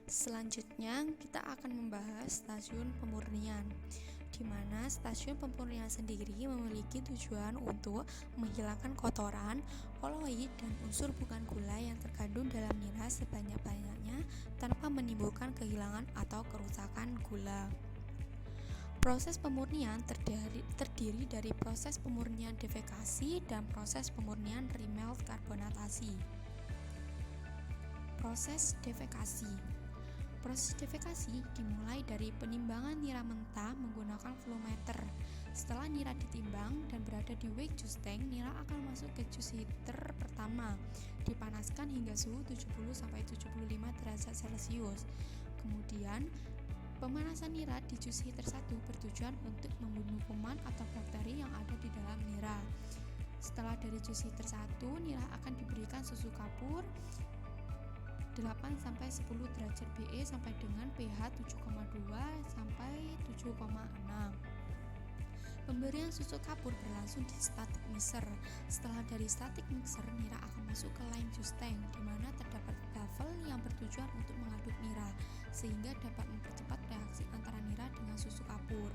Selanjutnya kita akan membahas stasiun pemurnian, di mana stasiun pemurnian sendiri memiliki tujuan untuk menghilangkan kotoran, koloid, dan unsur bukan gula yang terkandung dalam nira sebanyak-banyaknya tanpa menimbulkan kehilangan atau kerusakan gula. Proses pemurnian terdiri dari proses pemurnian defekasi dan proses pemurnian remelt karbonatasi. Proses defekasi. Proses defekasi dimulai dari penimbangan nira mentah menggunakan flowmeter. Setelah nira ditimbang dan berada di wake juice tank, nira akan masuk ke juice heater pertama, dipanaskan hingga suhu 70-75 derajat Celcius. Kemudian, pemanasan nira di juice heater 1 bertujuan untuk membunuh kuman atau bakteri yang ada di dalam nira. Setelah dari juice heater 1, nira akan diberikan susu kapur 8-10 derajat BE sampai dengan pH 7,2 sampai 7,6. Pemberian susu kapur berlangsung di static mixer. Setelah dari static mixer, nira akan masuk ke line juice tank, di mana terdapat baffle yang bertujuan untuk mengaduk nira, sehingga dapat mempercepat reaksi antara nira dengan susu kapur.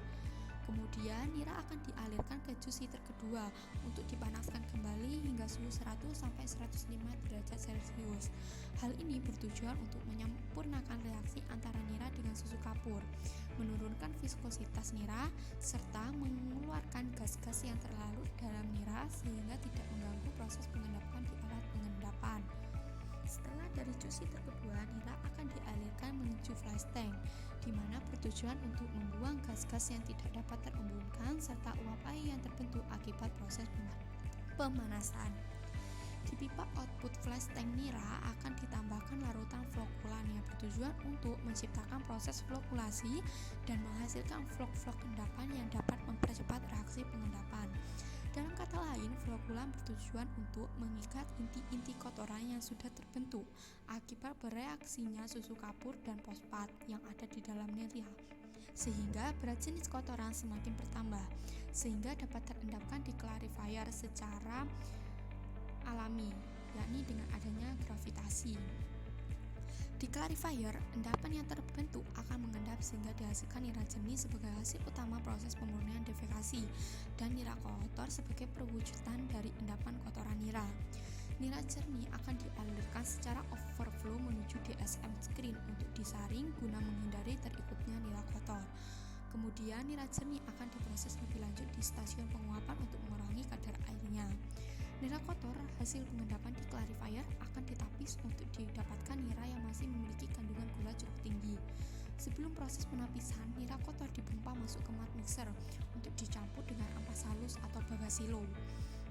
Kemudian nira akan dialirkan ke juice heater kedua untuk dipanaskan kembali hingga suhu 100-105 derajat Celcius. Hal ini bertujuan untuk menyempurnakan reaksi antara nira dengan susu kapur, menurunkan viskositas nira, serta mengeluarkan gas-gas yang terlarut dalam nira sehingga tidak mengganggu proses pengendapan di alat pengendapan. Setelah dari juice heater kedua, nira akan dialirkan menuju flash tank, di mana bertujuan untuk membuang gas-gas yang tidak dapat terembunkan serta uap air yang terbentuk akibat proses pemanasan. Di pipa output flash tank nira akan ditambahkan larutan flokulan yang bertujuan untuk menciptakan proses flokulasi dan menghasilkan flok-flok endapan yang dapat mempercepat reaksi pengendapan. Dalam kata lain, flokulan bertujuan untuk mengikat inti-inti kotoran yang sudah terbentuk akibat bereaksinya susu kapur dan fosfat yang ada di dalam nira, sehingga berat jenis kotoran semakin bertambah, sehingga dapat terendapkan di clarifier secara alami, yakni dengan adanya gravitasi. Di clarifier, endapan yang terbentuk akan mengendap sehingga dihasilkan nira jernih sebagai hasil utama proses pemurnian defekasi dan nira kotor sebagai perwujudan dari endapan kotoran nira. Nira jernih akan dialirkan secara overflow menuju DSM screen untuk disaring guna menghindari terikutnya nira kotor. Kemudian nira jernih akan diproses lebih lanjut di stasiun penguapan untuk mengurangi kadar airnya. Nira kotor hasil pengendapan di clarifier akan ditapis untuk didapatkan nira yang masih memiliki kandungan gula cukup tinggi. Sebelum proses penapisan, nira kotor dipompa masuk ke mud mixer untuk dicampur dengan ampas halus atau bawasilo.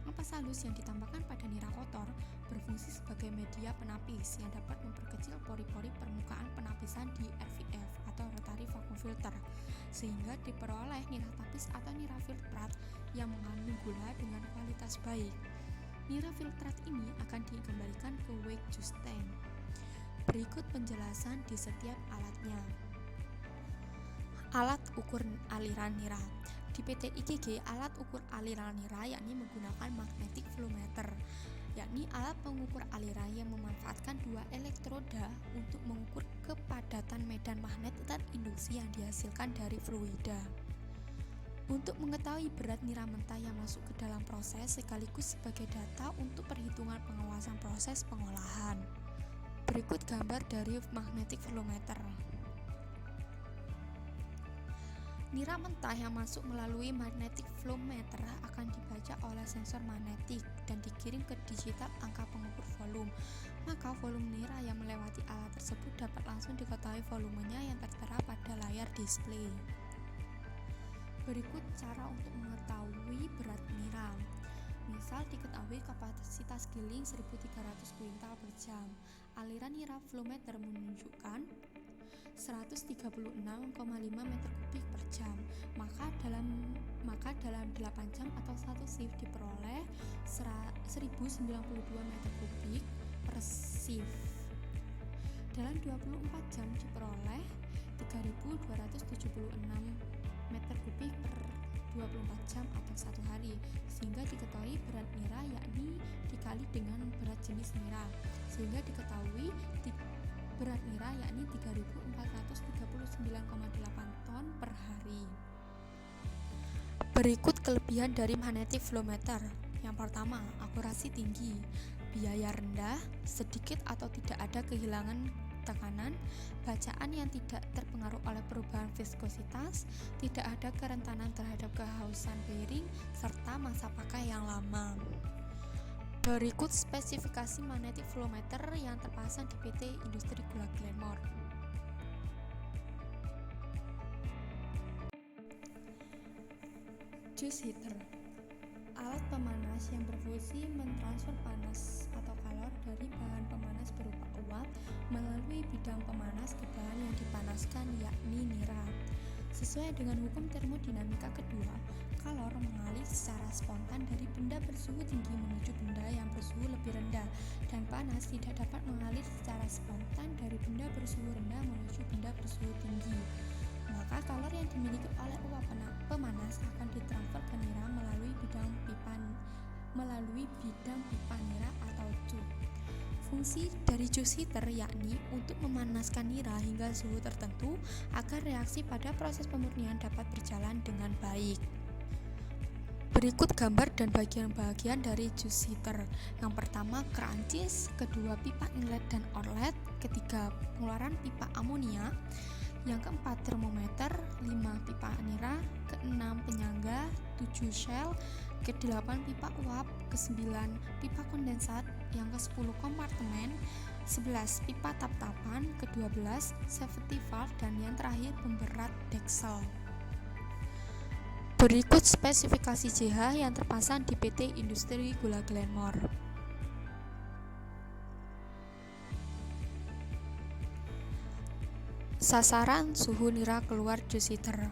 Ampas halus yang ditambahkan pada nira kotor berfungsi sebagai media penapis yang dapat memperkecil pori-pori permukaan penapisan di RVF atau rotary vacuum filter, sehingga diperoleh nira tapis atau nira filtrat yang mengandung gula dengan kualitas baik. Nira filtrat ini akan dikembalikan ke wake juice tank. Berikut penjelasan di setiap alatnya. Alat ukur aliran nira. Di PT IGG, alat ukur aliran nira yakni menggunakan magnetic flowmeter, yakni alat pengukur aliran yang memanfaatkan dua elektroda untuk mengukur kepadatan medan magnet terinduksi yang dihasilkan dari fluida. Untuk mengetahui berat nira mentah yang masuk ke dalam proses sekaligus sebagai data untuk perhitungan pengawasan proses pengolahan. Berikut gambar dari magnetic flowmeter. Nira mentah yang masuk melalui magnetic flowmeter akan dibaca oleh sensor magnetik dan dikirim ke digital angka pengukur volume. Maka volume nira yang melewati alat tersebut dapat langsung diketahui volumenya yang tertera pada layar display. Berikut cara untuk mengetahui berat nira. Misal diketahui kapasitas giling 1300 kuintal per jam. Aliran nira flowmeter menunjukkan 136,5 meter kubik per jam. Maka dalam 8 jam atau satu shift diperoleh 1092 meter kubik per shift. Dalam 24 jam diperoleh 3276 meter kubik per 24 jam atau satu hari, sehingga diketahui berat nira yakni dikali dengan berat jenis nira, sehingga diketahui berat nira yakni 3.439,8 ton per hari. Berikut kelebihan dari magnetic flow meter. Yang pertama, akurasi tinggi, biaya rendah, sedikit atau tidak ada kehilangan tekanan, bacaan yang tidak terpengaruh oleh perubahan viskositas, tidak ada kerentanan terhadap kehausan bearing, serta masa pakai yang lama. Berikut spesifikasi magnetic flow meter yang terpasang di PT Industri Gula Glenmore. Juice heater, alat pemanas yang berfungsi mentransfer panas atau kalor dari bahan pemanas berupa uap melalui bidang pemanas ke bahan yang dipanaskan, yakni nira. Sesuai dengan hukum termodinamika kedua, kalor mengalir secara spontan dari benda bersuhu tinggi menuju benda yang bersuhu lebih rendah, dan panas tidak dapat mengalir secara spontan dari benda bersuhu rendah menuju benda bersuhu tinggi. Maka kalor yang dimiliki oleh uap pemanas akan ditransfer ke nira melalui bidang pipa nira atau tube. Fungsi dari juice heater yakni untuk memanaskan nira hingga suhu tertentu agar reaksi pada proses pemurnian dapat berjalan dengan baik. Berikut gambar dan bagian-bagian dari juice heater. Yang pertama kerancis, kedua pipa inlet dan outlet, ketiga pengeluaran pipa amonia, yang keempat termometer, 5 pipa nira, keenam penyangga, 7 shell, ke-8 pipa uap, ke-9 pipa kondensat, yang ke-10 kompartemen, 11 pipa tap-tapan, ke-12 safety valve, dan yang terakhir pemberat deksel. Berikut spesifikasi JH yang terpasang di PT Industri Gula Glenmore. Sasaran suhu nira keluar juice heater.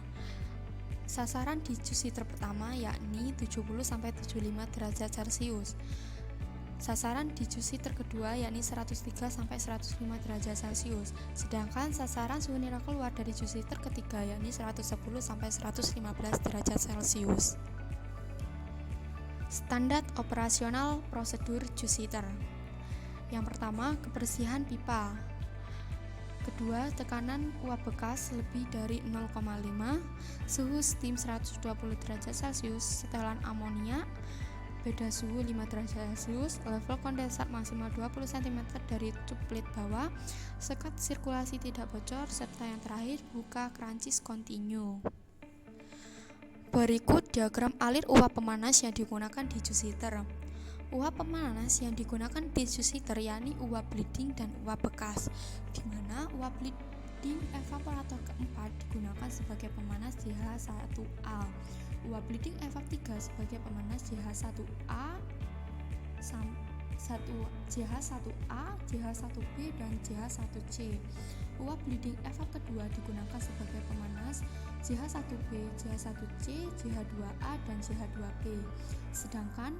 Sasaran di juice heater pertama yakni 70-75 derajat Celcius. Sasaran di juice heater kedua yakni 103-105 derajat Celcius. Sedangkan sasaran suhu nira keluar dari juice heater ketiga yakni 110-115 derajat Celcius. Standar operasional prosedur juice heater. Yang pertama, kebersihan pipa. Kedua, tekanan uap bekas lebih dari 0,5, suhu steam 120 derajat Celcius, setelan amonia, beda suhu 5 derajat Celcius, level kondensat maksimal 20 cm dari tube plate bawah, sekat sirkulasi tidak bocor, serta yang terakhir buka kerancis continue. Berikut diagram alir uap pemanas yang digunakan di juice heater. Uap pemanas yang digunakan di juice heater yakni uap bleeding dan uap bekas, di mana uap bleeding evaporator keempat digunakan sebagai pemanas JH1A, uap bleeding evap 3 sebagai pemanas JH1A, JH1A, JH1B, dan JH1C. Uap bleeding evap kedua digunakan sebagai pemanas JH1B, JH1C, JH2A, dan JH2B. Sedangkan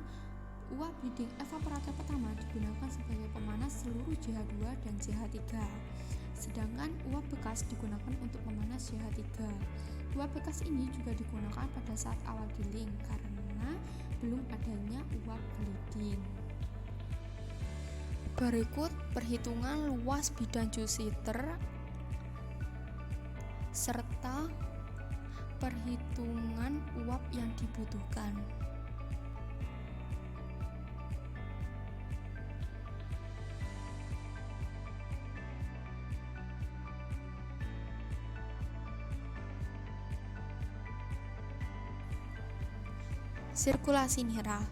uap bleeding evaporator pertama digunakan sebagai pemanas seluruh JH2 dan JH3. Sedangkan uap bekas digunakan untuk memanas JH3. Uap bekas ini juga digunakan pada saat awal giling karena belum adanya uap bleeding. Berikut perhitungan luas bidang juice heater serta perhitungan uap yang dibutuhkan. Sirkulasi nira,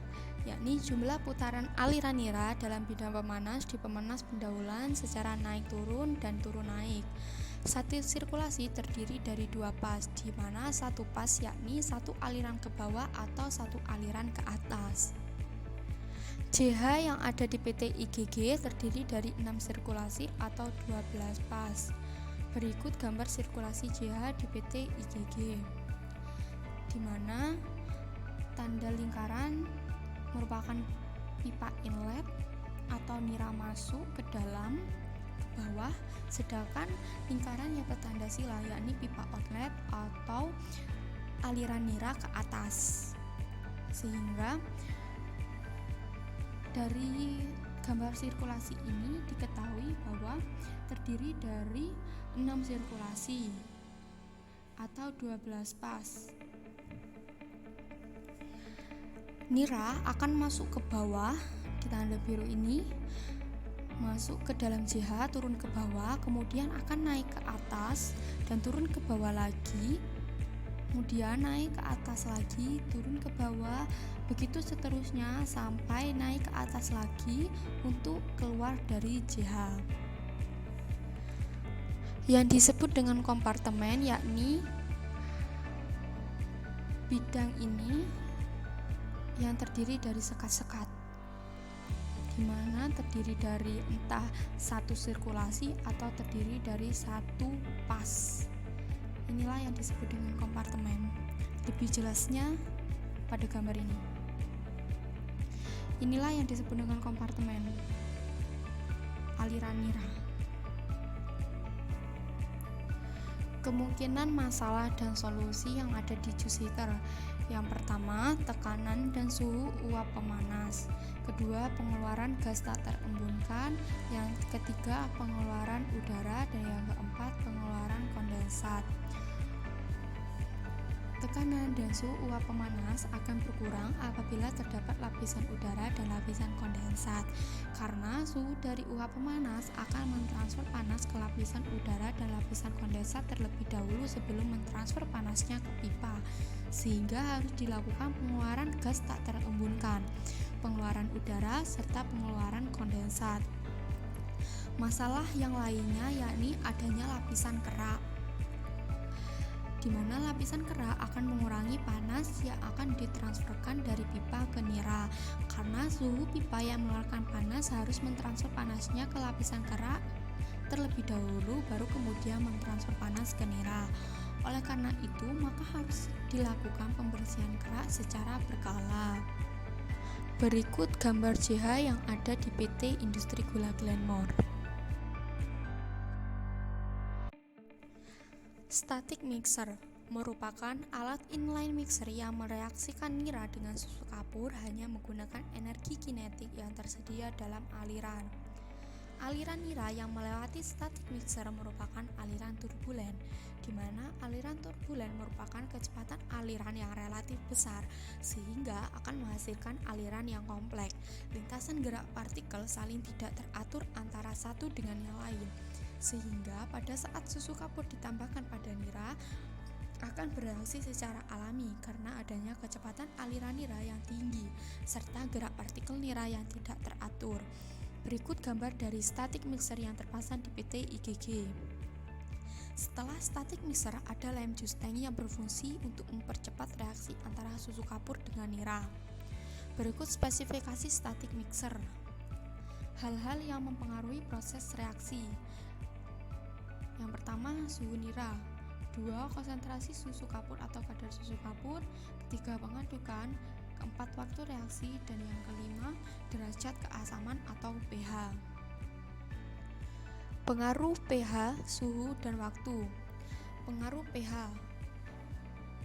yakni jumlah putaran aliran nira dalam bidang pemanas di pemanas pendahuluan secara naik turun dan turun naik. Satu sirkulasi terdiri dari dua pas, di mana satu pas yakni satu aliran ke bawah atau satu aliran ke atas. JH yang ada di PT IGG terdiri dari 6 sirkulasi atau 12 pas. Berikut gambar sirkulasi JH di PT IGG, di mana tanda lingkaran merupakan pipa inlet atau nira masuk ke dalam ke bawah, sedangkan lingkaran yang bertanda sila yakni pipa outlet atau aliran nira ke atas. Sehingga dari Gambar sirkulasi ini diketahui bahwa terdiri dari 6 sirkulasi atau 12 pas. Nira akan masuk ke bawah di tanda biru ini, masuk ke dalam JH, turun ke bawah, kemudian akan naik ke atas dan turun ke bawah lagi, kemudian naik ke atas lagi, turun ke bawah, begitu seterusnya sampai naik ke atas lagi untuk keluar dari JH. Yang disebut dengan kompartemen yakni bidang ini yang terdiri dari sekat-sekat, di mana terdiri dari entah satu sirkulasi atau terdiri dari satu pas. Inilah yang disebut dengan kompartemen. Lebih jelasnya pada gambar ini. Inilah yang disebut dengan kompartemen aliran nira. Kemungkinan masalah dan solusi yang ada di juice heater. Yang pertama, tekanan dan suhu uap pemanas. Kedua, pengeluaran gas tak terembunkan. Yang ketiga, pengeluaran udara. Dan yang keempat, pengeluaran kondensat. Tekanan dan suhu uap pemanas akan berkurang apabila terdapat lapisan udara dan lapisan kondensat, karena suhu dari uap pemanas akan mentransfer panas ke lapisan udara dan lapisan kondensat terlebih dahulu sebelum mentransfer panasnya ke pipa, sehingga harus dilakukan pengeluaran gas tak terembunkan, pengeluaran udara, serta pengeluaran kondensat. Masalah yang lainnya yakni adanya lapisan kerak, di mana lapisan kerak akan mengurangi panas yang akan ditransferkan dari pipa ke nira, karena suhu pipa yang mengeluarkan panas harus mentransfer panasnya ke lapisan kerak terlebih dahulu, baru kemudian mentransfer panas ke nira. Oleh karena itu, maka harus dilakukan pembersihan kerak secara berkala. Berikut gambar JH yang ada di PT Industri Gula Glenmore. Static mixer merupakan alat inline mixer yang mereaksikan nira dengan susu kapur hanya menggunakan energi kinetik yang tersedia dalam aliran. Aliran nira yang melewati static mixer merupakan aliran turbulen, di mana aliran turbulen merupakan kecepatan aliran yang relatif besar sehingga akan menghasilkan aliran yang kompleks. Lintasan gerak partikel saling tidak teratur antara satu dengan yang lain, sehingga pada saat susu kapur ditambahkan pada nira akan bereaksi secara alami karena adanya kecepatan aliran nira yang tinggi serta gerak partikel nira yang tidak teratur. Berikut gambar dari static mixer yang terpasang di PT IGG. Setelah static mixer, ada lime juice tank yang berfungsi untuk mempercepat reaksi antara susu kapur dengan nira. Berikut spesifikasi static mixer. Hal-hal yang mempengaruhi proses reaksi. Yang pertama, suhu nira. 2. Konsentrasi susu kapur atau kadar susu kapur. 3. Pengadukan. 4. Waktu reaksi. Dan yang kelima, derajat keasaman atau pH. Pengaruh pH, suhu, dan waktu. Pengaruh pH.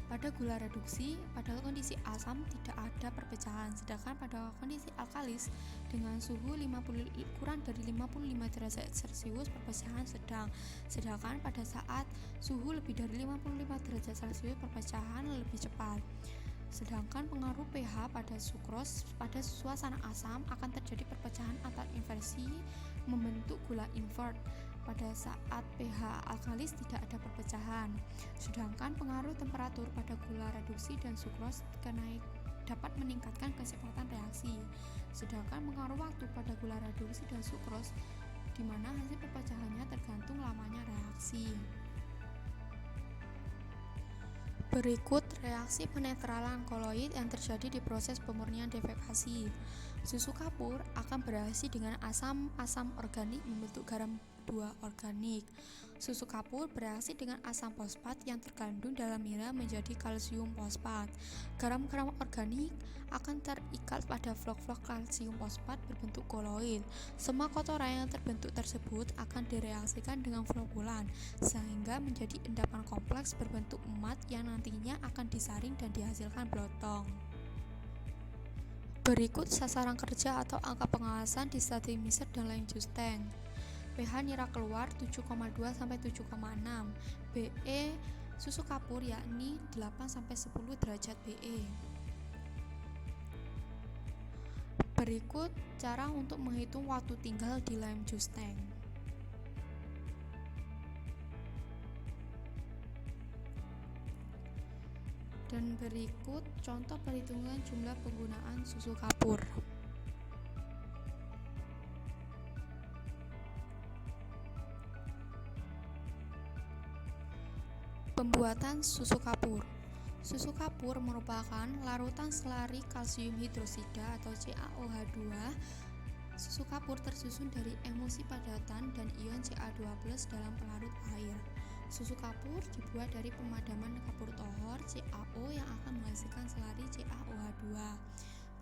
Pada gula reduksi, pada kondisi asam tidak ada perpecahan, sedangkan pada kondisi alkalis dengan suhu kurang dari 55 derajat Celcius perpecahan sedang, sedangkan pada saat suhu lebih dari 55 derajat Celcius perpecahan lebih cepat. Sedangkan pengaruh pH pada sukros, pada suasana asam akan terjadi perpecahan atau inversi membentuk gula invert. Pada saat pH alkalis tidak ada perpecahan. Sedangkan pengaruh temperatur pada gula reduksi dan sukros dapat meningkatkan kecepatan reaksi. Sedangkan pengaruh waktu pada gula reduksi dan sukros di mana hasil perpecahannya tergantung lamanya reaksi. Berikut reaksi penetralan koloid yang terjadi di proses pemurnian defekasi. Susu kapur akan bereaksi dengan asam organik membentuk garam 2 organik. Susu kapur bereaksi dengan asam fosfat yang terkandung dalam nira menjadi kalsium fosfat. Garam-garam organik akan terikat pada vlog-vlog kalsium fosfat berbentuk koloid. Semua kotoran yang terbentuk tersebut akan direaksikan dengan flokulan sehingga menjadi endapan kompleks berbentuk emat yang nantinya akan disaring dan dihasilkan blotong. Berikut sasaran kerja atau angka pengawasan di static mixer dan lime juice tank. pH nira keluar 7,2 sampai 7,6. BE susu kapur yakni 8 sampai 10 derajat BE. Berikut cara untuk menghitung waktu tinggal di lime juice tank. Dan berikut contoh perhitungan jumlah penggunaan susu kapur. Pembuatan susu kapur. Susu kapur merupakan larutan selari kalsium hidrosida atau CaOH2. Susu kapur tersusun dari emulsi padatan dan ion Ca2+ dalam pelarut air. Susu kapur dibuat dari pemadaman kapur tohor CaO yang akan menghasilkan selari CaOH2.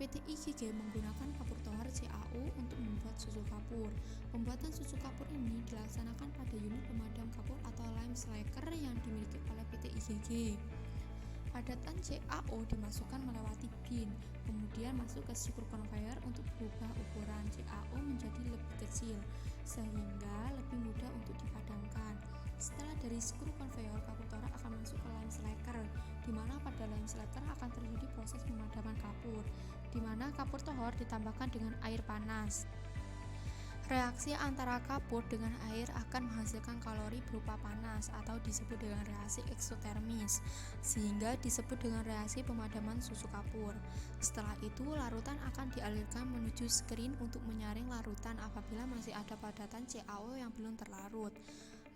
PT IGG menggunakan kapur tohor CaO untuk membuat susu kapur. Pembuatan susu kapur ini dilaksanakan pada unit pemadam kapur atau lime slacker yang dimiliki oleh PT IGG. Padatan CaO dimasukkan melewati bin, kemudian masuk ke screw conveyor untuk berubah ukuran CaO menjadi lebih kecil, sehingga lebih mudah untuk dipadamkan. Setelah dari screw conveyor, kapur tohor akan masuk ke lime slacker, di mana pada lime slacker akan terjadi proses pemadaman kapur, di mana kapur tohor ditambahkan dengan air panas. Reaksi antara kapur dengan air akan menghasilkan kalori berupa panas atau disebut dengan reaksi eksotermis, sehingga disebut dengan reaksi pemadaman susu kapur. Setelah itu, larutan akan dialirkan menuju screen untuk menyaring larutan apabila masih ada padatan CaO yang belum terlarut.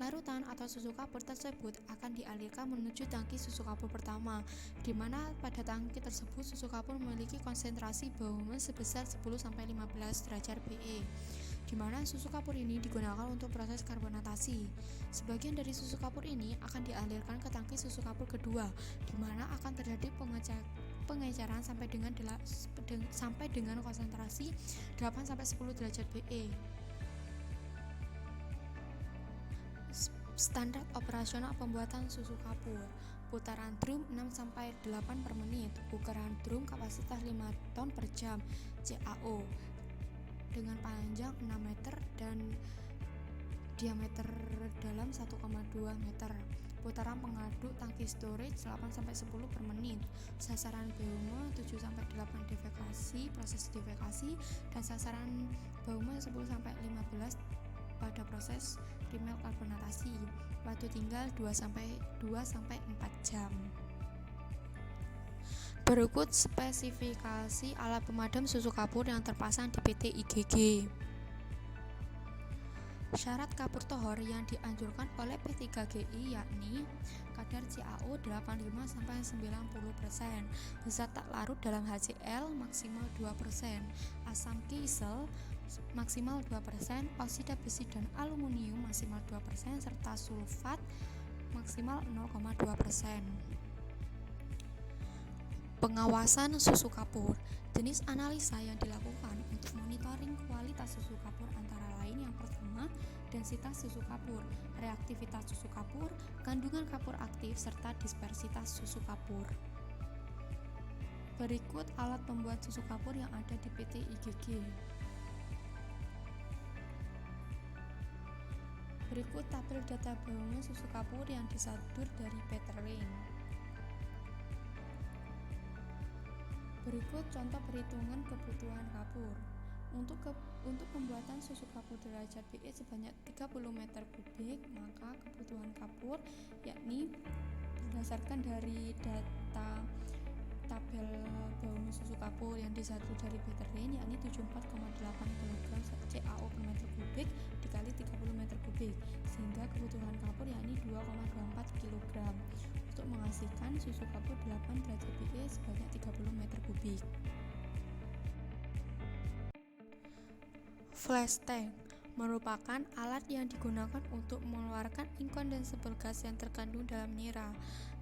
Larutan atau susu kapur tersebut akan dialirkan menuju tangki susu kapur pertama, di mana pada tangki tersebut susu kapur memiliki konsentrasi baume sebesar 10-15 derajat BE, di mana susu kapur ini digunakan untuk proses karbonatasi. Sebagian dari susu kapur ini akan dialirkan ke tangki susu kapur kedua, di mana akan terjadi pengecaran sampai dengan konsentrasi 8-10 derajat BE. Standar operasional pembuatan susu kapur. Putaran drum 6-8 per menit. Ukuran drum kapasitas 5 ton per jam. CaO dengan panjang 6 meter dan diameter dalam 1,2 meter. Putaran pengaduk tangki storage 8-10 per menit. Sasaran baume 7-8 defekasi, proses defekasi, dan sasaran baume 10-15 pada proses primer karbonatasi. Waktu tinggal 2-4 jam. Berikut spesifikasi alat pemadam susu kapur yang terpasang di PT IGG. Syarat kapur tohor yang dianjurkan oleh P3GI yakni kadar CaO 85-90%, zat tak larut dalam HCl maksimal 2%, asam kisel maksimal 2%, oksida besi dan aluminium maksimal 2%, serta sulfat maksimal 0,2%. Pengawasan susu kapur. Jenis analisa yang dilakukan untuk monitoring kualitas susu kapur antara lain yang pertama, densitas susu kapur, reaktivitas susu kapur, kandungan kapur aktif, serta dispersitas susu kapur. Berikut alat pembuat susu kapur yang ada di PT IGG. Berikut tabel data baume susu kapur yang disadur dari Peterlin. Berikut contoh perhitungan kebutuhan kapur. Untuk pembuatan susu kapur derajat BE sebanyak 30 meter kubik, maka kebutuhan kapur yakni berdasarkan dari data tabel baume susu kapur yang disadur dari Peterlin yakni 74,8 kg CaO per meter kubik dikali 30 meter kubik, sehingga kebutuhan kapur yakni 2,24 kg untuk menghasilkan susu kapur 8 derajat BE sebanyak 30 meter kubik. Flash tank merupakan alat yang digunakan untuk mengeluarkan incandescent gas yang terkandung dalam nira,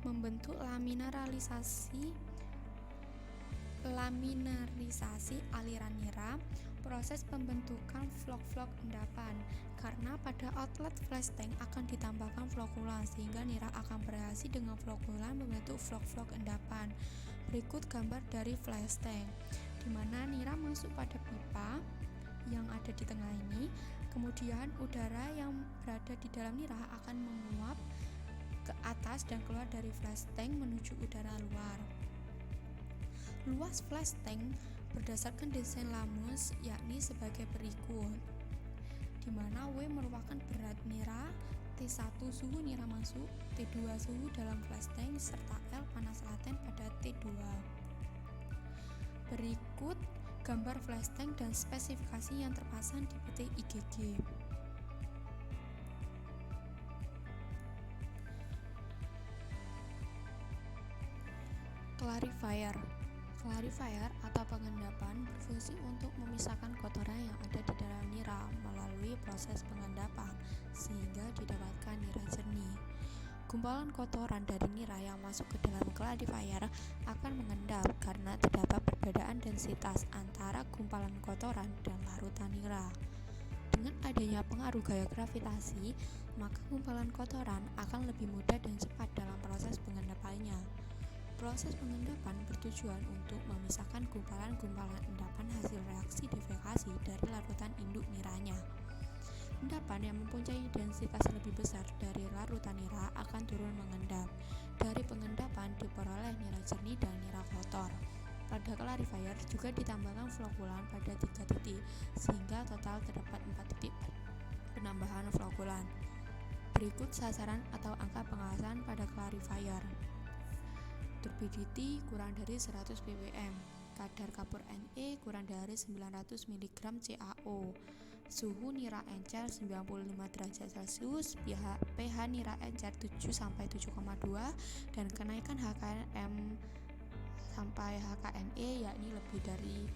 membentuk laminarisasi aliran nira, proses pembentukan flok-flok endapan. Karena pada outlet flash tank akan ditambahkan flokulan, sehingga nira akan bereaksi dengan flokulan membentuk flok-flok endapan. Berikut gambar dari flash tank. di mana nira masuk pada pipa yang ada di tengah ini. Kemudian udara yang berada di dalam nira akan menguap ke atas dan keluar dari flash tank menuju udara luar. Luas flash tank berdasarkan desain Lamus yakni sebagai berikut, di mana W merupakan berat nira, T1 suhu nira masuk, T2 suhu dalam flash tank, serta L panas laten pada T2. Berikut gambar flash tank dan spesifikasi yang terpasang di PT IGG. Clarifier atau pengendapan berfungsi untuk memisahkan kotoran yang ada di dalam nira melalui proses pengendapan sehingga didapatkan nira jernih. Gumpalan kotoran dari nira yang masuk ke dalam clarifier akan mengendap karena terdapat perbedaan densitas antara gumpalan kotoran dan larutan nira. Dengan adanya pengaruh gaya gravitasi, maka gumpalan kotoran akan lebih mudah dan cepat dalam proses pengendapannya. Proses pengendapan bertujuan untuk memisahkan gumpalan-gumpalan endapan hasil reaksi defekasi dari larutan induk niranya. Endapan yang mempunyai densitas lebih besar dari larutan nira akan turun mengendap. Dari pengendapan diperoleh nira jernih dan nira kotor. Pada clarifier juga ditambahkan flokulan pada 3 titik sehingga total terdapat 4 titik penambahan flokulan. Berikut sasaran atau angka pengawasan pada clarifier. Turbidity kurang dari 100 ppm, kadar kapur Ne kurang dari 900 mg CaO, suhu nira encer 95 derajat Celcius, pH nira encer 7-7,2 dan kenaikan HKM sampai HKNE yakni lebih dari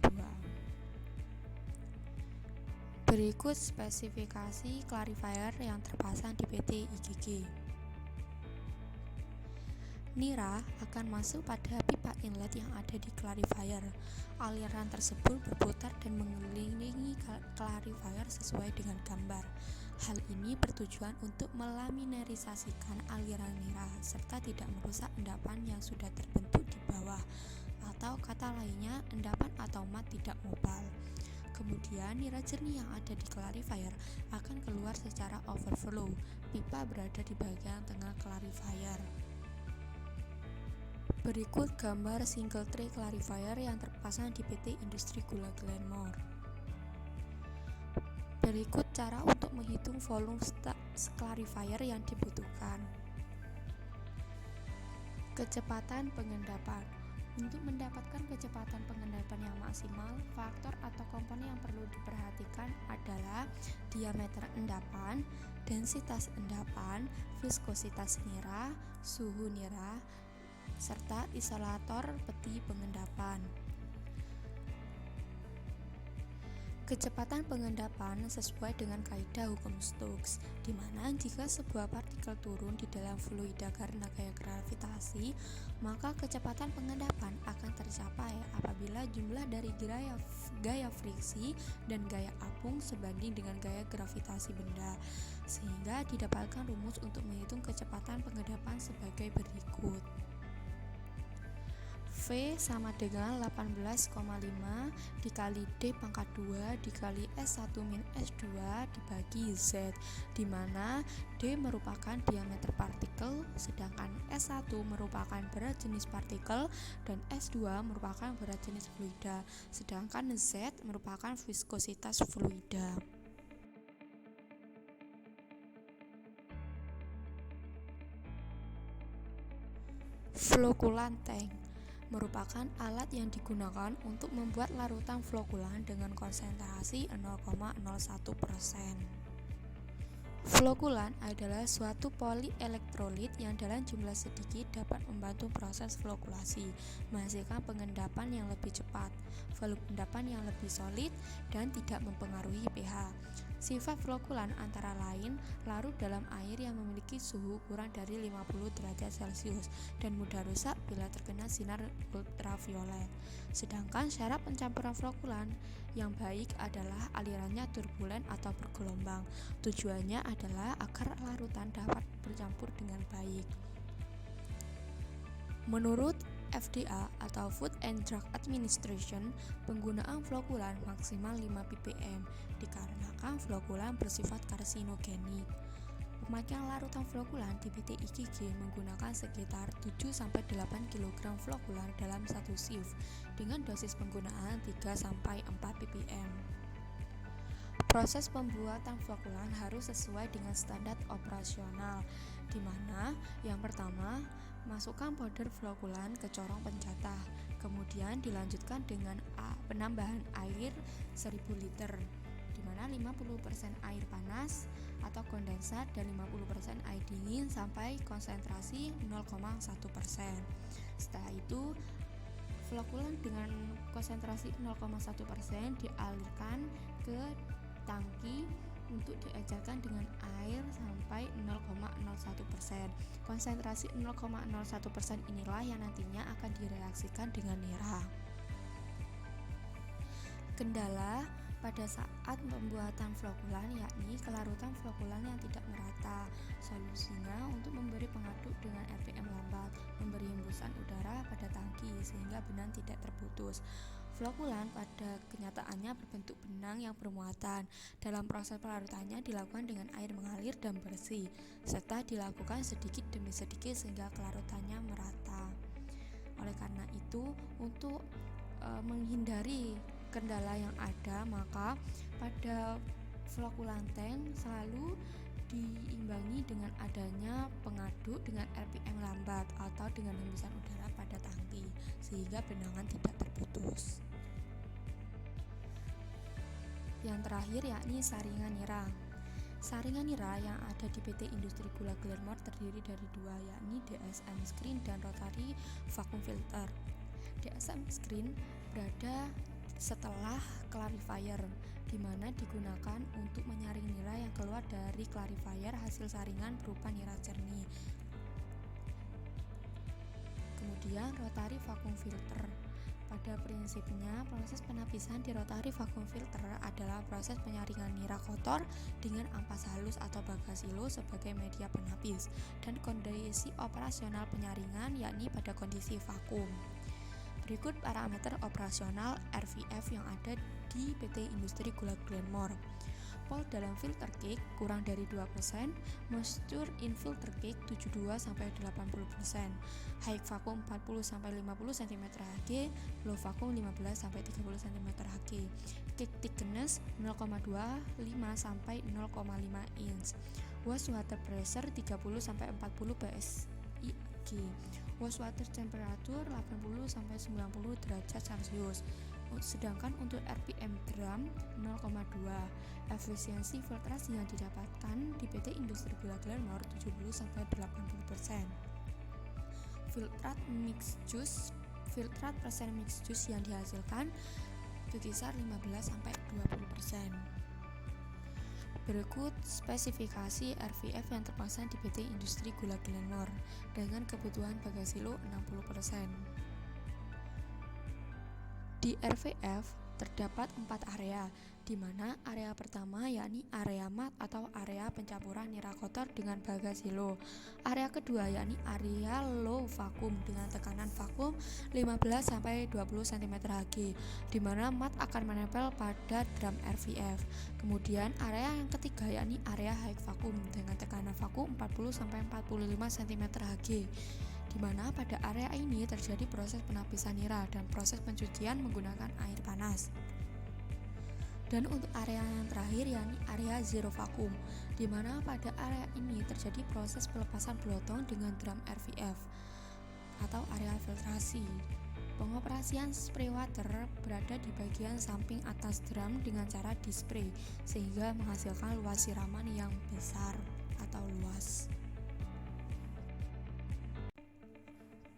2. Berikut spesifikasi clarifier yang terpasang di PT IGG. Nira akan masuk pada pipa inlet yang ada di clarifier. Aliran tersebut berputar dan mengelilingi clarifier sesuai dengan gambar. Hal ini bertujuan untuk melaminarisasikan aliran nira serta tidak merusak endapan yang sudah terbentuk di bawah, atau kata lainnya endapan atau mat tidak mobile. Kemudian nira jernih yang ada di clarifier akan keluar secara overflow. Pipa berada di bagian tengah clarifier. Berikut gambar single tray clarifier yang terpasang di PT Industri Gula Glenmore. Berikut cara untuk menghitung volume clarifier yang dibutuhkan. Kecepatan pengendapan. Untuk mendapatkan kecepatan pengendapan yang maksimal, faktor atau komponen yang perlu diperhatikan adalah diameter endapan, densitas endapan, viskositas nira, suhu nira, serta isolator peti pengendapan. Kecepatan pengendapan sesuai dengan kaidah hukum Stokes, di mana jika sebuah partikel turun di dalam fluida karena gaya gravitasi, maka kecepatan pengendapan akan tercapai apabila jumlah dari gaya friksi dan gaya apung sebanding dengan gaya gravitasi benda, sehingga didapatkan rumus untuk menghitung kecepatan pengendapan sebagai berikut. V sama dengan 18,5 dikali D pangkat 2 dikali S1 min S2 dibagi Z, di mana D merupakan diameter partikel, sedangkan S1 merupakan berat jenis partikel dan S2 merupakan berat jenis fluida, sedangkan Z merupakan viskositas fluida. Flokulan tank merupakan alat yang digunakan untuk membuat larutan flokulan dengan konsentrasi 0,01%. Flokulan adalah suatu polielektrolit yang dalam jumlah sedikit dapat membantu proses flokulasi, menghasilkan pengendapan yang lebih cepat, volume endapan yang lebih solid, dan tidak mempengaruhi pH. Sifat flokulan antara lain larut dalam air yang memiliki suhu kurang dari 50 derajat Celcius dan mudah rusak bila terkena sinar ultraviolet. Sedangkan syarat pencampuran flokulan yang baik adalah alirannya turbulen atau bergelombang. Tujuannya adalah agar larutan dapat bercampur dengan baik. Menurut FDA atau Food and Drug Administration, penggunaan flokulan maksimal 5 ppm dikarenakan flokulan bersifat karsinogenik. Pemakaian larutan flokulan di PT IGG menggunakan sekitar 7-8 kg flokulan dalam satu shift dengan dosis penggunaan 3-4 ppm. Proses pembuatan flokulan harus sesuai dengan standar operasional, di mana yang pertama, masukkan powder flokulan ke corong pencatah, kemudian dilanjutkan dengan penambahan air 1000 liter, di mana 50% air panas atau kondensat dan 50% air dingin sampai konsentrasi 0,1%. Setelah itu, flokulan dengan konsentrasi 0,1% dialirkan ke tangki untuk diecerkan dengan air sampai 0,01%. Konsentrasi 0,01% inilah yang nantinya akan direaksikan dengan nira. Kendala pada saat pembuatan flokulan yakni kelarutan flokulan yang tidak merata. Solusinya untuk memberi pengaduk dengan RPM lambat, memberi hembusan udara pada tangki sehingga benang tidak terputus. Flokulan pada kenyataannya berbentuk benang yang bermuatan. Dalam proses pelarutannya dilakukan dengan air mengalir dan bersih, serta dilakukan sedikit demi sedikit sehingga kelarutannya merata. Oleh karena itu, untuk menghindari kendala yang ada, maka pada flokulan tank selalu diimbangi dengan adanya pengaduk dengan RPM lambat atau dengan hembusan udara pada tangki sehingga benangan tidak terputus. Yang terakhir yakni saringan nira. Saringan nira yang ada di PT Industri Gula Glenmore terdiri dari dua, yakni DSM screen dan rotary vacuum filter. DSM screen berada setelah clarifier, di mana digunakan untuk menyaring nira yang keluar dari clarifier hasil saringan berupa nira jernih. Kemudian rotary vacuum filter. Pada prinsipnya, proses penapisan di rotary vacuum filter adalah proses penyaringan nira kotor dengan ampas halus atau bagasilo sebagai media penapis, dan kondisi operasional penyaringan yakni pada kondisi vakum. Berikut parameter operasional RVF yang ada di PT Industri Gula Glenmore. Pol dalam filter cake kurang dari 2%, moisture in filter cake 72-80%, high vacuum 40-50 cm Hg, low vacuum 15-30 cm Hg, cake thickness 0,25-0,5 inch, wash water pressure 30-40 psi G, wash water temperature 80-90 derajat Celcius. Sedangkan untuk RPM drum 0,2. Efisiensi filtrasi yang didapatkan di PT Industri Gula Glenmore 70-80%. Filtrat persen mixed juice yang dihasilkan berkisar 15-20%. Berikut spesifikasi RVF yang terpasang di PT Industri Gula Glenmore dengan kebutuhan bagasilo 60%. Di RVF terdapat 4 area, di mana area pertama yakni area mat atau area pencampuran nira kotor dengan bagasilo. Area kedua yakni area low vacuum dengan tekanan vakum 15-20 cm Hg, di mana mat akan menempel pada drum RVF. Kemudian area yang ketiga yakni area high vacuum dengan tekanan vakum 40-45 cm Hg, di mana pada area ini terjadi proses penapisan nira dan proses pencucian menggunakan air panas. Dan untuk area yang terakhir yakni area zero vacuum, di mana pada area ini terjadi proses pelepasan pelotong dengan drum RVF atau area filtrasi. Pengoperasian spray water berada di bagian samping atas drum dengan cara di-spray sehingga menghasilkan luas siraman yang besar atau luas.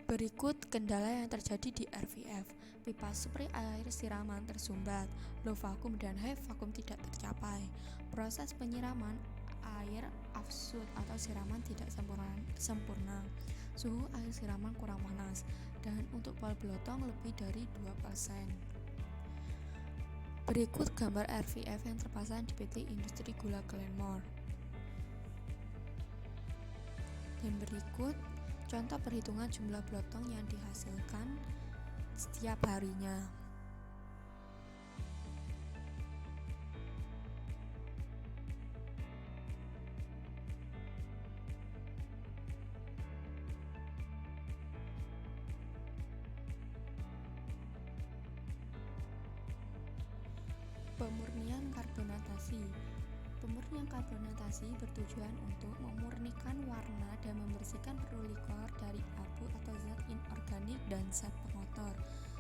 Berikut kendala yang terjadi di RVF. Pipa spray air siraman tersumbat, low vacuum dan high vacuum tidak tercapai. Proses penyiraman air offshoot atau siraman tidak sempurna. Suhu air siraman kurang panas dan untuk pol belotong lebih dari 2%. Berikut gambar RVF yang terpasang di PT Industri Gula Glenmore. Dan berikut Contoh perhitungan jumlah blotong yang dihasilkan setiap harinya. Pemurnian karbonatasi. Pemurnian karbonatasi bertujuan untuk memurnikan warna dan membersihkan rolikor dari abu atau zat inorganik dan zat pengotor,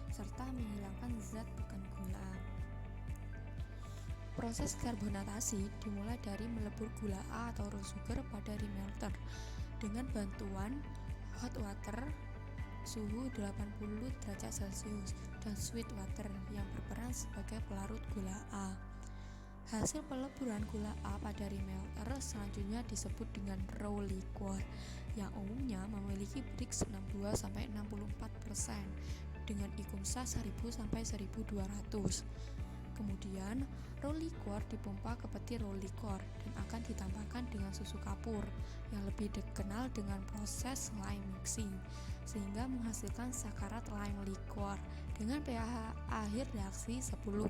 serta menghilangkan zat bukan gula. Proses karbonatasi dimulai dari melebur gula A atau raw sugar pada remelter dengan bantuan hot water suhu 80 derajat Celcius dan sweet water yang berperan sebagai pelarut gula A. Hasil peleburan gula A pada remelter selanjutnya disebut dengan raw liquor yang umumnya memiliki Brix 62-64% dengan ikumsa 1000-1200. Kemudian, raw liquor dipompa ke peti raw liquor dan akan ditambahkan dengan susu kapur yang lebih dikenal dengan proses lime mixing sehingga menghasilkan sakarat lime liquor dengan pH akhir reaksi 10,5.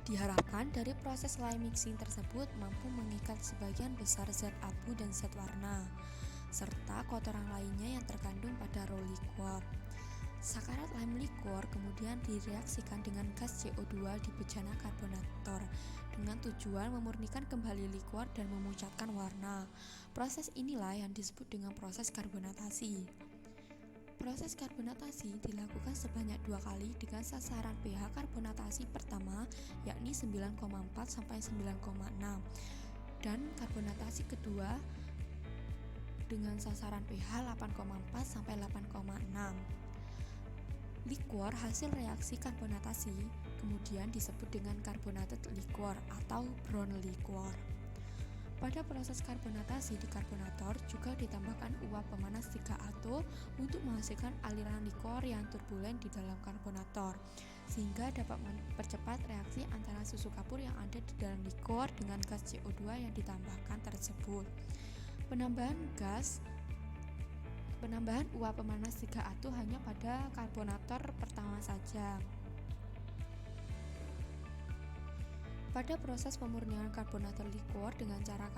Diharapkan dari proses lime mixing tersebut mampu mengikat sebagian besar zat abu dan zat warna serta kotoran lainnya yang terkandung pada raw liquor. Sakarat lime liquor kemudian direaksikan dengan gas CO2 di bejana karbonator dengan tujuan memurnikan kembali liquor dan memucatkan warna. Proses inilah yang disebut dengan proses karbonatasi. Proses karbonatasi dilakukan sebanyak 2 kali dengan sasaran pH karbonatasi pertama yakni 9,4 sampai 9,6 dan karbonatasi kedua dengan sasaran pH 8,4 sampai 8,6. Liquor hasil reaksi karbonatasi kemudian disebut dengan carbonated liquor atau brown liquor. Pada proses karbonatasi di karbonator juga ditambahkan uap pemanas 3 untuk menghasilkan aliran liquor yang turbulen di dalam karbonator sehingga dapat mempercepat reaksi antara susu kapur yang ada di dalam liquor dengan gas CO2 yang ditambahkan tersebut. Penambahan uap pemanas 3 hanya pada karbonator pertama saja. Pada proses pemurnian karbonator liquor dengan cara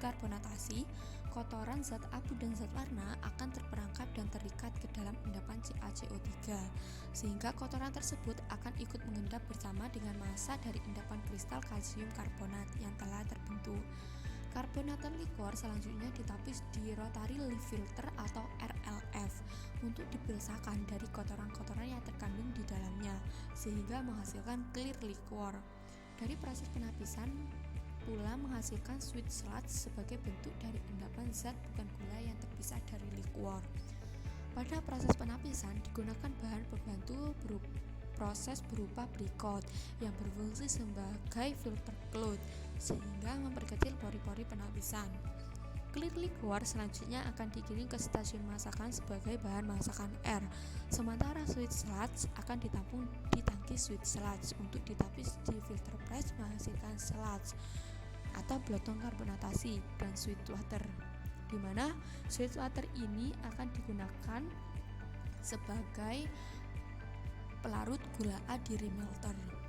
karbonatasi, kotoran zat abu dan zat warna akan terperangkap dan terikat ke dalam endapan CaCO3 sehingga kotoran tersebut akan ikut mengendap bersama dengan massa dari endapan kristal kalsium karbonat yang telah terbentuk. Karbonator liquor selanjutnya ditapis di rotary leaf filter atau RLF untuk dipisahkan dari kotoran-kotoran yang terkandung di dalamnya sehingga menghasilkan clear liquor. Dari proses penapisan pula menghasilkan sweet sludge sebagai bentuk dari endapan zat bukan gula yang terpisah dari liquor. Pada proses penapisan digunakan bahan pembantu proses berupa brikot yang berfungsi sebagai filter cloth sehingga memperkecil pori-pori penapisan. Clear liquor selanjutnya akan dikirim ke stasiun masakan sebagai bahan masakan air, sementara sweet sludge akan ditampung di tangki sweet sludge untuk ditapis di filter press menghasilkan sludge atau blotong karbonatasi dan sweet water, di mana sweet water ini akan digunakan sebagai pelarut gula A di remelter.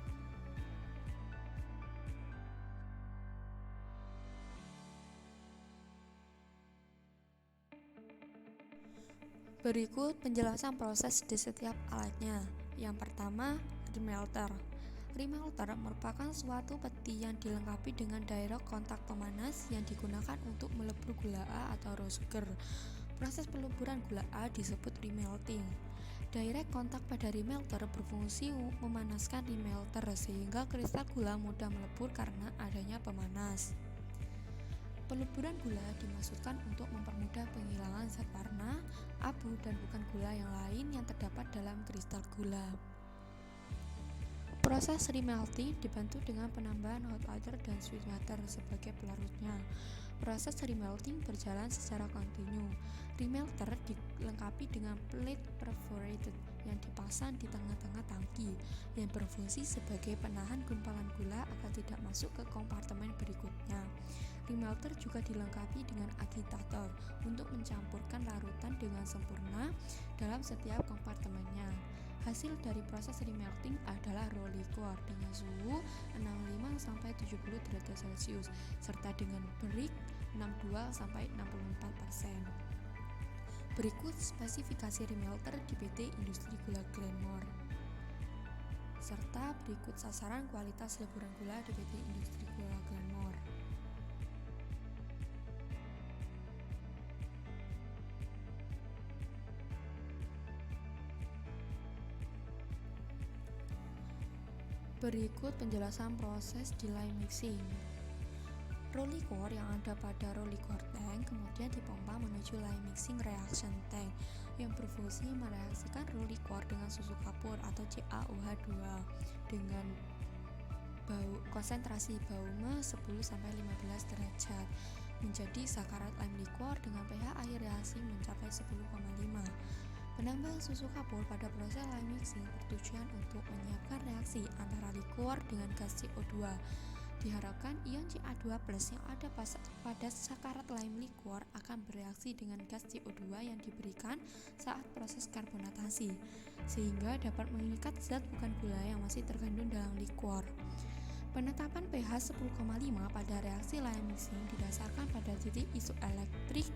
Berikut penjelasan proses di setiap alatnya. Yang pertama, remelter. Remelter merupakan suatu peti yang dilengkapi dengan direct kontak pemanas yang digunakan untuk melebur gula A atau raw sugar. Proses peleburan gula A disebut remelting. Direct kontak pada remelter berfungsi memanaskan remelter sehingga kristal gula mudah melebur karena adanya pemanas. Peleburan gula dimaksudkan untuk mempermudah penghilangan zat warna, abu, dan bukan gula yang lain yang terdapat dalam kristal gula. Proses remelting dibantu dengan penambahan hot water dan sweet water sebagai pelarutnya. Proses remelting berjalan secara kontinu. Remelter dilengkapi dengan plate perforated yang dipasang di tengah-tengah tangki yang berfungsi sebagai penahan gumpalan gula agar tidak masuk ke kompartemen berikutnya. Remelter juga dilengkapi dengan agitator untuk mencampurkan larutan dengan sempurna dalam setiap kompartemennya. Hasil dari proses remelting adalah raw liquor dengan suhu 65-70 derajat Celcius serta dengan break 62-64%. Berikut spesifikasi remelter di PT Industri Gula Glenmore serta berikut sasaran kualitas leburan gula di PT Industri Gula Glenmore. Berikut penjelasan proses delay mixing. Raw liquor yang ada pada raw liquor tank kemudian dipompa menuju lime mixing reaction tank yang berfungsi mereaksikan raw liquor dengan susu kapur atau CaOH2 dengan konsentrasi baume 10-15 derajat menjadi sakarat lime liquor dengan pH air reaksi mencapai 10,5. Penambahan susu kapur pada proses lime mixing bertujuan untuk menyiapkan reaksi antara liquor dengan gas CO2. Diharapkan ion Ca2+ yang ada pada sakarat lime liquor akan bereaksi dengan gas CO2 yang diberikan saat proses karbonatasi, sehingga dapat mengikat zat bukan gula yang masih terkandung dalam liquor. Penetapan pH 10,5 pada reaksi lime mixing didasarkan pada titik isoelektrik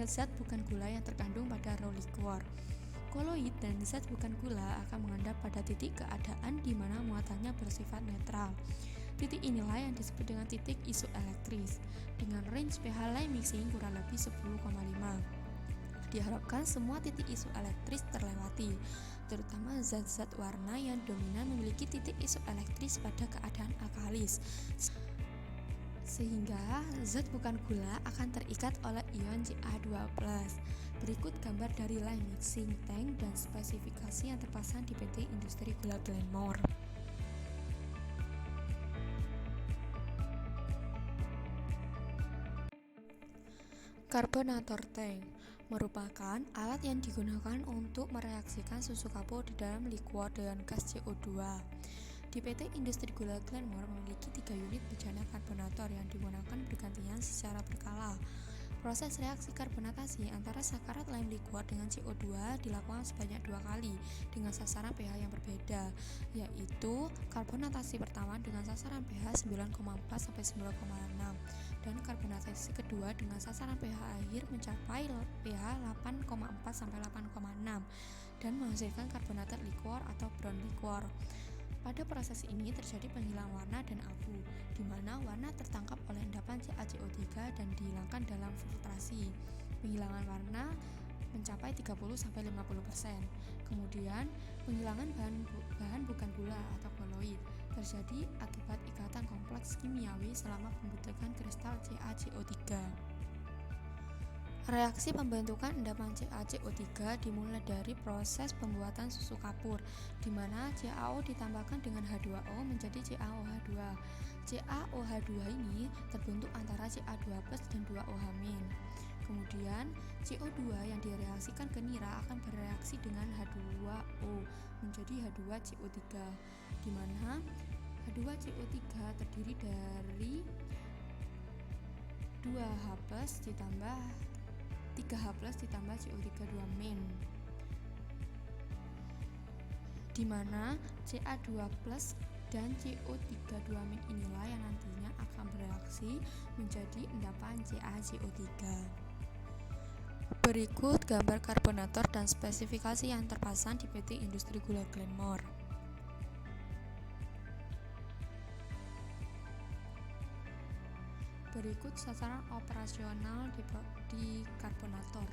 zat bukan gula yang terkandung pada raw liquor. Koloid dan zat bukan gula akan menghadap pada titik keadaan di mana muatannya bersifat netral. Titik inilah yang disebut dengan titik isoelektris dengan range pH lime mixing kurang lebih 10,5. Diharapkan semua titik isoelektris terlewati, terutama zat-zat warna yang dominan memiliki titik isoelektris pada keadaan alkalis, sehingga zat bukan gula akan terikat oleh ion Ca2+. Berikut gambar dari lime mixing tank dan spesifikasi yang terpasang di PT Industri Gula Glenmore. Karbonator tank merupakan alat yang digunakan untuk mereaksikan susu kapur di dalam liquor dengan gas CO2. Di PT Industri Gula Glenmore memiliki 3 unit bejana karbonator yang digunakan bergantian secara berkala. Proses reaksi karbonatasi antara sakarat lime liquor dengan CO2 dilakukan sebanyak 2 kali dengan sasaran pH yang berbeda, yaitu karbonatasi pertama dengan sasaran pH 9,4-9,6 dan karbonatasi kedua dengan sasaran pH akhir mencapai pH 8,4-8,6 dan menghasilkan karbonatat liquor atau brown liquor. Pada proses ini terjadi penghilangan warna dan abu, di mana warna tertangkap oleh endapan CaCO3 dan dihilangkan dalam filtrasi. Penghilangan warna mencapai 30-50%. Kemudian, penghilangan bahan bukan gula atau koloid terjadi akibat ikatan kompleks kimiawi selama pembentukan kristal CaCO3. Reaksi pembentukan endapan CaCO3 dimulai dari proses pembuatan susu kapur, di mana CaO ditambahkan dengan H2O menjadi CaOH2. CaOH2 ini terbentuk antara Ca2+ dan 2OH-. Kemudian, CO2 yang direaksikan ke nira akan bereaksi dengan H2O menjadi H2CO3, di mana H2CO3 terdiri dari 2H+ ditambah 3H+ ditambah CO3 2-, di mana Ca2+ dan CO3 2- inilah yang nantinya akan bereaksi menjadi endapan CaCO3. Berikut gambar karbonator dan spesifikasi yang terpasang di PT Industri Gula Glenmore. Berikut sasaran operasional di karbonator.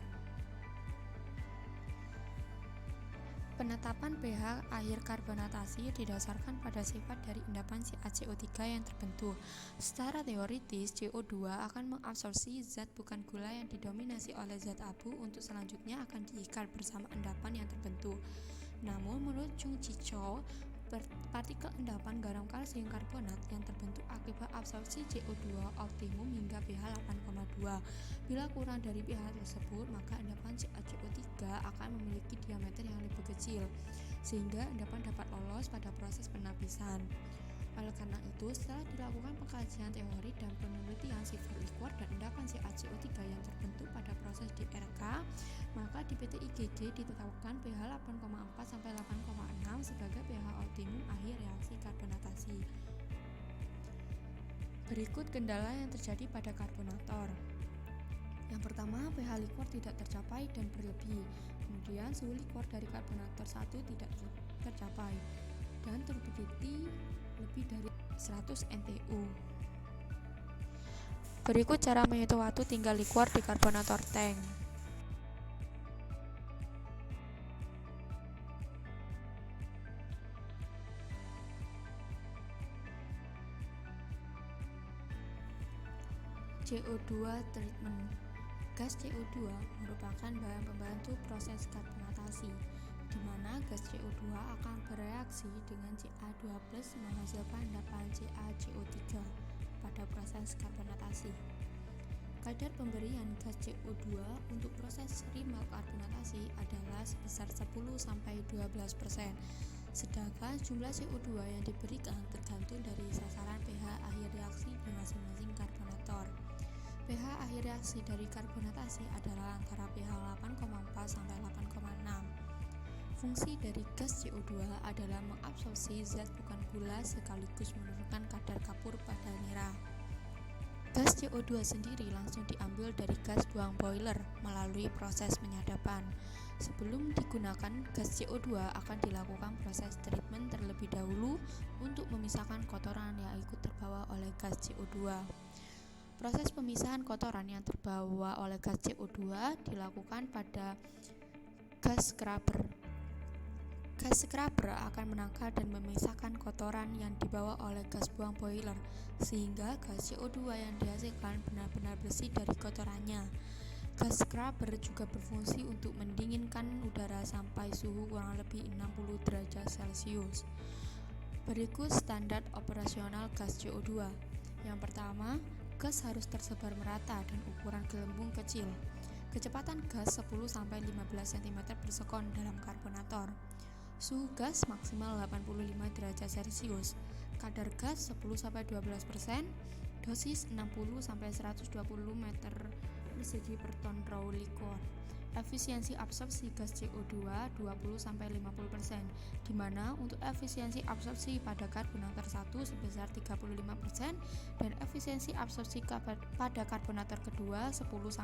Penetapan pH akhir karbonatasi didasarkan pada sifat dari endapan CaCO3 yang terbentuk. Secara teoritis, CO2 akan mengabsorpsi zat bukan gula yang didominasi oleh zat abu untuk selanjutnya akan diikat bersama endapan yang terbentuk. Namun, menurut Chung Chi Cho, partikel endapan garam kalsium karbonat yang terbentuk akibat absorpsi CO2 optimum hingga pH 8,2. Bila kurang dari pH tersebut, maka endapan CaCO3 akan memiliki diameter yang lebih kecil, sehingga endapan dapat lolos pada proses penapisan. Oleh karena itu, setelah dilakukan pengkajian teori dan penelitian sifat liquor dan endapan CaCO3 yang terbentuk pada proses DRK, maka di PT IGG ditetapkan pH 8,4 sampai 8,6 sebagai pH optimum akhir reaksi karbonatasi. Berikut kendala yang terjadi pada karbonator. Yang pertama, pH liquor tidak tercapai dan berlebih. Kemudian suhu liquor dari karbonator 1 tidak tercapai dan turbidity lebih dari 100 NTU. Berikut cara menghitung waktu tinggal liquor di karbonator tank. CO2 treatment. Gas CO2 merupakan bahan pembantu proses karbonatasi, di mana gas CO2 akan bereaksi dengan Ca2+ menghasilkan endapan CaCO3 pada proses karbonatasi. Kadar pemberian gas CO2 untuk proses rimel karbonatasi adalah sebesar 10-12%, sedangkan jumlah CO2 yang diberikan tergantung dari sasaran pH akhir reaksi di masing-masing karbonator. pH akhir reaksi dari karbonatasi adalah antara pH 8,4 sampai 8,6. Fungsi dari gas CO2 adalah mengabsorpsi zat bukan gula sekaligus menurunkan kadar kapur pada nira. Gas CO2 sendiri langsung diambil dari gas buang boiler melalui proses penyadapan. Sebelum digunakan, gas CO2 akan dilakukan proses treatment terlebih dahulu untuk memisahkan kotoran yang ikut terbawa oleh gas CO2. Proses pemisahan kotoran yang terbawa oleh gas CO2 dilakukan pada gas scrubber. Gas scrubber akan menangkal dan memisahkan kotoran yang dibawa oleh gas buang boiler, sehingga gas CO2 yang dihasilkan benar-benar bersih dari kotorannya. Gas scrubber juga berfungsi untuk mendinginkan udara sampai suhu kurang lebih 60 derajat Celcius. Berikut standar operasional gas CO2. Yang pertama, gas harus tersebar merata dan ukuran gelembung kecil. Kecepatan gas 10-15 cm per sekon dalam karbonator. Suhu gas maksimal 85 derajat Celcius. Kadar gas 10-12%. Dosis 60-120 meter persegi per ton raw liquor. Efisiensi absorpsi gas CO2 20-50%, di mana untuk efisiensi absorpsi pada karbonator 1 sebesar 35% dan efisiensi absorpsi pada karbonator kedua 10-15%.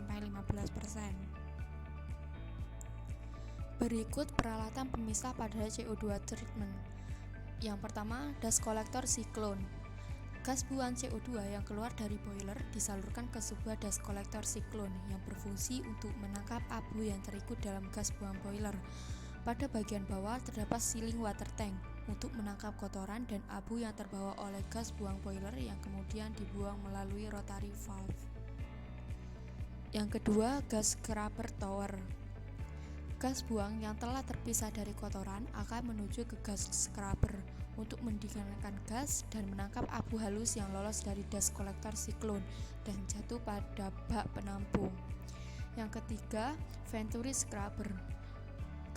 Berikut peralatan pemisah pada CO2 treatment. Yang pertama, dust collector siklon. Gas buang CO2 yang keluar dari boiler disalurkan ke sebuah dust collector siklon yang berfungsi untuk menangkap abu yang terikut dalam gas buang boiler. Pada bagian bawah terdapat sealing water tank untuk menangkap kotoran dan abu yang terbawa oleh gas buang boiler yang kemudian dibuang melalui rotary valve. Yang kedua, gas scrubber tower. Gas buang yang telah terpisah dari kotoran akan menuju ke gas scrubber untuk mendinginkan gas dan menangkap abu halus yang lolos dari dust collector siklon dan jatuh pada bak penampung. Yang ketiga, venturi scrubber.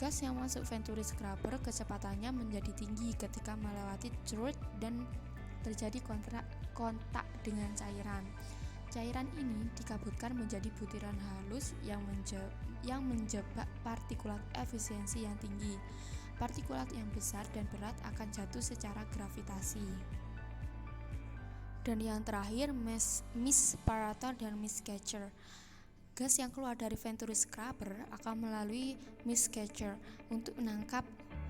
Gas yang masuk venturi scrubber kecepatannya menjadi tinggi ketika melewati throat dan terjadi kontak dengan cairan. Cairan ini dikabutkan menjadi butiran halus yang menjebak partikulat efisiensi yang tinggi. Partikulat yang besar dan berat akan jatuh secara gravitasi. Dan yang terakhir, mist separator dan mist catcher. Gas yang keluar dari venturi scrubber akan melalui mist catcher untuk menangkap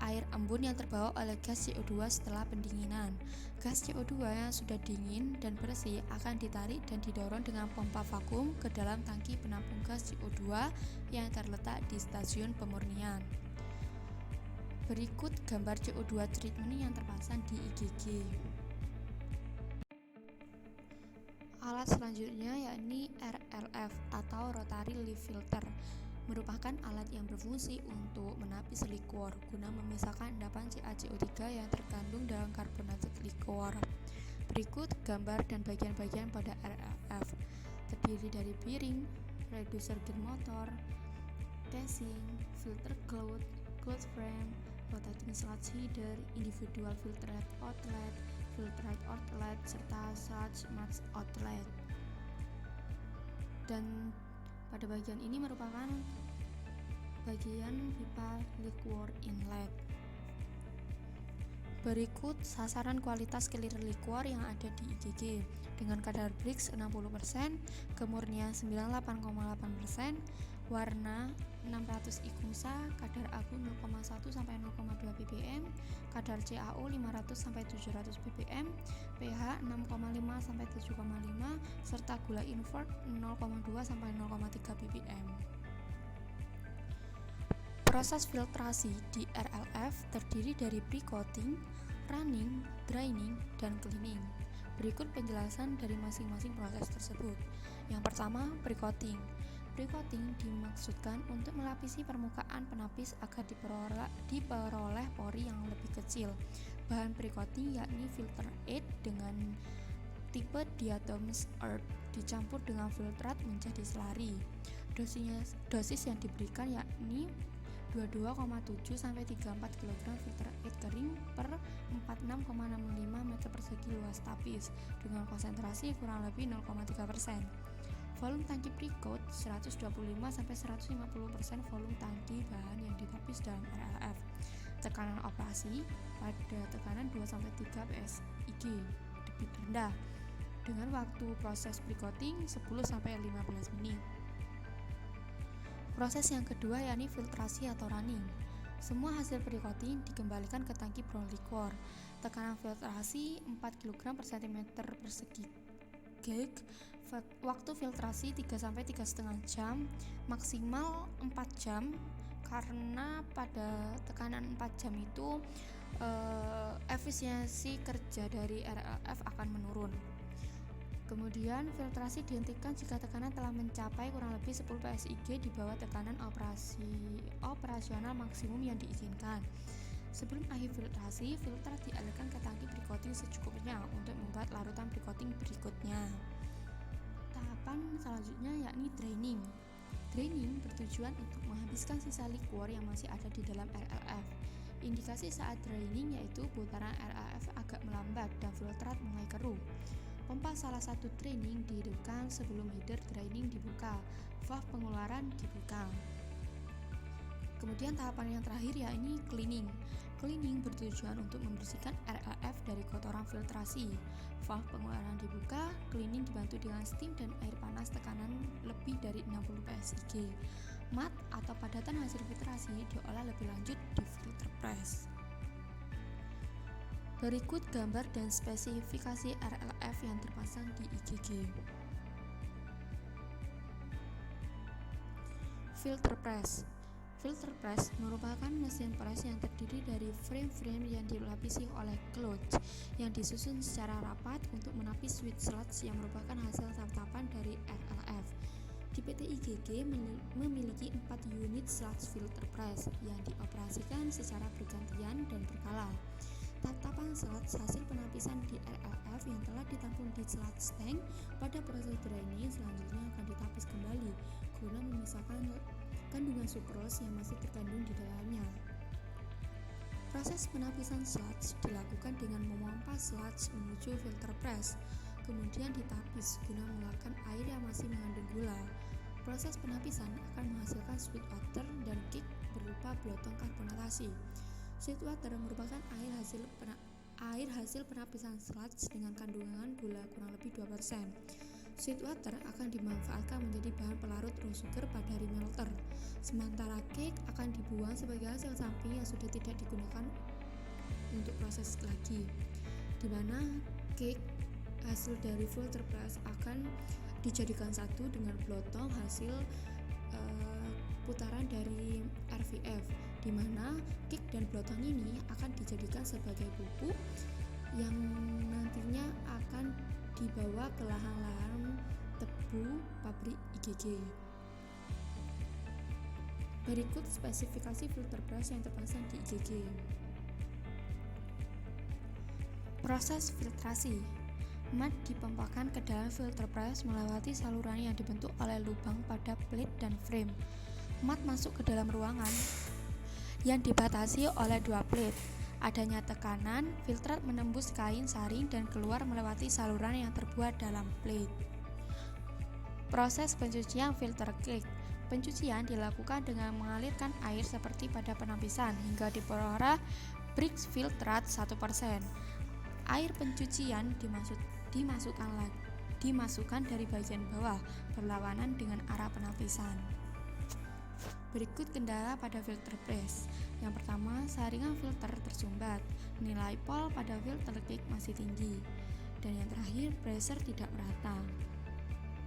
air embun yang terbawa oleh gas CO2 setelah pendinginan. Gas CO2 yang sudah dingin dan bersih akan ditarik dan didorong dengan pompa vakum ke dalam tangki penampung gas CO2 yang terletak di stasiun pemurnian. Berikut gambar CO2 treatment yang terpasang di IGG. Alat selanjutnya yakni RLF atau Rotary Leaf Filter, merupakan alat yang berfungsi untuk menapis liquor guna memisahkan endapan CaCO3 yang terkandung dalam karbonated liquor. Berikut gambar dan bagian-bagian pada RLF, terdiri dari piring, reducer gear motor, casing, filter cloth frame, rotating sludge header, individual filter outlet, filtrate outlet, serta sludge mask outlet. Dan pada bagian ini merupakan bagian pipa liquor inlet. Berikut sasaran kualitas clear liquor yang ada di IGG dengan kadar Brix 60%, kemurnian 98,8%, warna 600 IKUNSA, kadar abu 0,1 sampai 0,2 ppm, kadar CaO 500 sampai 700 ppm, pH 6,5 sampai 7,5, serta gula invert 0,2 sampai 0,3 ppm. Proses filtrasi di RLF terdiri dari pre-coating, running, drying, dan cleaning. Berikut penjelasan dari masing-masing proses tersebut. Yang pertama, pre-coating. Pre-coating dimaksudkan untuk melapisi permukaan penapis agar diperoleh pori yang lebih kecil. Bahan pre-coating yakni filter aid dengan tipe diatoms earth dicampur dengan filtrat menjadi selari. Dosis yang diberikan yakni 22,7 sampai 34 kg filter aid kering per 46,65 meter persegi luas tapis dengan konsentrasi kurang lebih 0,3%. Volume tangki pre-coat 125 sampai 150% volume tangki bahan yang ditapis dalam RLF. Tekanan operasi pada tekanan 2 sampai 3 PSIG debit rendah dengan waktu proses pre-coating 10 sampai 15 menit. Proses yang kedua yakni filtrasi atau running. Semua hasil pre-coating dikembalikan ke tangki brown liquor. Tekanan filtrasi 4 kg per cm persegi gig. Waktu filtrasi 3 sampai 3,5 jam, maksimal 4 jam karena pada tekanan 4 jam itu efisiensi kerja dari RLF akan menurun. Kemudian filtrasi dihentikan jika tekanan telah mencapai kurang lebih 10 PSIG di bawah tekanan operasional maksimum yang diizinkan. Sebelum akhir filtrasi, filter dialirkan ke tangki pre-coating secukupnya untuk membuat larutan pre-coating berikutnya. Tahapan selanjutnya yakni draining. Draining bertujuan untuk menghabiskan sisa liquor yang masih ada di dalam RLF. Indikasi saat draining yaitu putaran RLF agak melambat dan filtrat mulai keruh. Pompa salah satu draining dihidupkan sebelum header draining dibuka, valve pengeluaran dibuka. Kemudian tahapan yang terakhir yakni cleaning. Cleaning bertujuan untuk membersihkan RLF dari kotoran filtrasi. Valve pengeluaran dibuka, cleaning dibantu dengan steam dan air panas tekanan lebih dari 60 PSIG. Mat atau padatan hasil filtrasi diolah lebih lanjut di filter press. Berikut gambar dan spesifikasi RLF yang terpasang di IGG. Filter press. Filter press merupakan mesin press yang terdiri dari frame-frame yang dilapisi oleh clutch yang disusun secara rapat untuk menapis switch sludge yang merupakan hasil santapan dari RLF. Di PT IGG memiliki 4 unit sludge filter press yang dioperasikan secara bergantian dan berkala. Tatapan sludge hasil penapisan di RLF yang telah ditampung di sludge tank pada proses draining selanjutnya akan ditapis kembali guna memisahkan kandungan sukrose yang masih terkandung di dalamnya. Proses penapisan sludge dilakukan dengan memompa sludge menuju filter press, kemudian ditapis guna mengeluarkan air yang masih mengandung gula. Proses penapisan akan menghasilkan sweet water dan kick berupa blotong karbonatasi. Sweet water merupakan air hasil penapisan sludge dengan kandungan gula kurang lebih 2%. Sweet water akan dimanfaatkan menjadi bahan pelarut raw sugar pada remelter, sementara cake akan dibuang sebagai hasil samping yang sudah tidak digunakan untuk proses lagi, di mana cake hasil dari filter press akan dijadikan satu dengan blotong hasil putaran dari RVF, di mana kick dan blotong ini akan dijadikan sebagai pupuk yang nantinya akan dibawa ke lahan-lahan tebu pabrik IGG. Berikut spesifikasi filter press yang terpasang di IGG. Proses filtrasi. Mat dipompakan ke dalam filter press melewati saluran yang dibentuk oleh lubang pada plate dan frame. Mat masuk ke dalam ruangan yang dibatasi oleh 2 plate. Adanya tekanan, filtrat menembus kain saring dan keluar melewati saluran yang terbuat dalam plate. Proses pencucian filter cake. Pencucian dilakukan dengan mengalirkan air seperti pada penapisan hingga diperoleh brix filtrat 1%. Air pencucian dimasukkan dari bagian bawah berlawanan dengan arah penapisan. Berikut kendala pada filter press. Yang pertama, saringan filter tersumbat, nilai pol pada filter cake masih tinggi, dan yang terakhir, pressure tidak merata.